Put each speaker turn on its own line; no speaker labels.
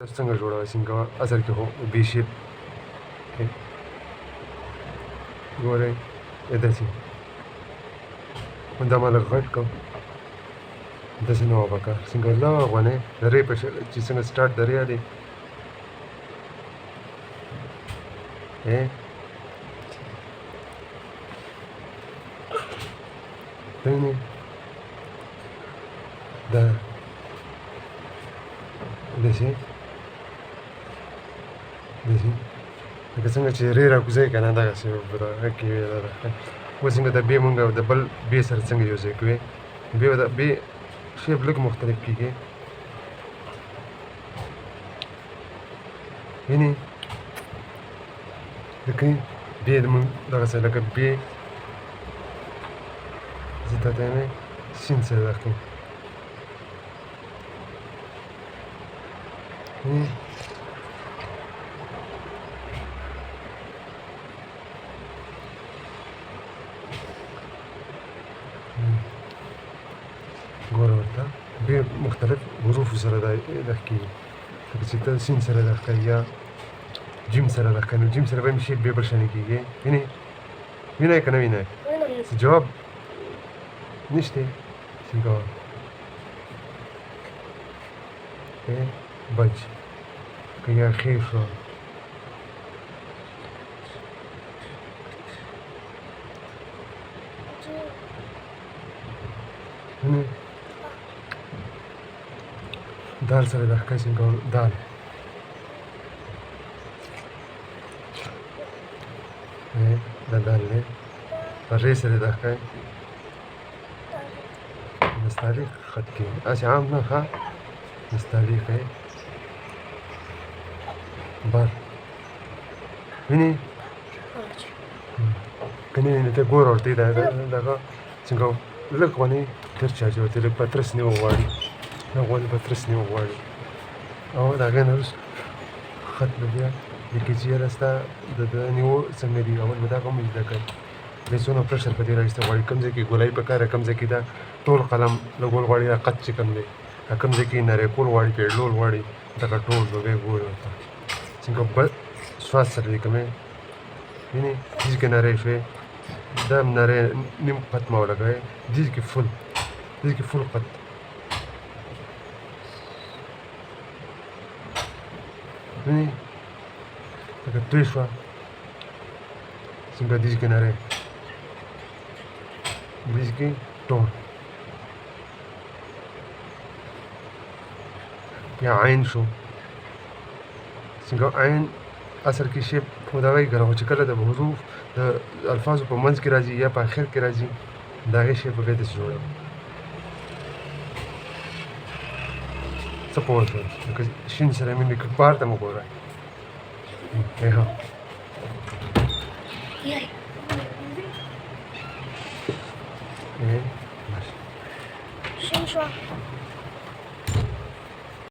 څنګه جوړوي څنګه اصل کې هو بي شیپ ګورئ داسې دا ما لږ غټ کړم داسې نه وه پکار څنګه لغونې درې په چې څنګه سټارټ درې دی بینې دا داسې لکه څنګه چې رې راکوزوي که نه دغسې به کې وي اوس څنګه د بې مونږ د بل بې سره څنګه یو ځای کوي بې به د بې شیپ لږ مختلف کېږي وینې لکه بې د مونږ دغسې لکه بې زه تا ته یم سین سره راښکوم ګوره ورته بې مختلف حروفو سره دا راښکېږي لکه چې ته سین سره راښکوي یا جیم سره راښکوي نو جیم سره به هم شیپ بې بل شانې کېږي وینې وینئ که نه وینئ جواب نشته څنګه بج که یا ښې شوه دال سره راښکوي څنګه دال دا دال دی رې سره راښکوي نستعلیق خط کې هسې عام نه ښه نستعلیق یې بر وینې که نه وینې ته ګوره ورته دغه څنګه لږ غونې تر چارج ورته لږ پترس نیول غواړي دا غونې پترس نیول غواړي او د هغې نه وروسته خط به بیا لیکي چې یاره ستا د نیو څنګه دي اول به دا هم زده کوي دی څونه پرشر په دې راایسته غواړي کوم ځای کې ګولایي په کار ده کوم ځای کې دا ټول قلم لګول غواړي دا قد چې کوم دی کوم ځای کې نری کول غواړي پیډلول غواړي دغه ټول به بیا ګوري ورته څنګه بل سواس سره لیکمې وینې دې کې نری شوې دا هم نری نیم قط ما ولګوی دې کې فل قط وینې لکه توی شوه څنګه دې کې نری دې کې ټول یا عین شو څنګه عین اصل کې شیپ خدای ګرو چې کله د حروف د الفاظو په منځ کې راځي یا په اخر کې راځي د هغې شیپ به بیا داسې جوړوي څه پوه شول لکه شین سره مې لیکل بار ته مو ګورئ ها
شین شوه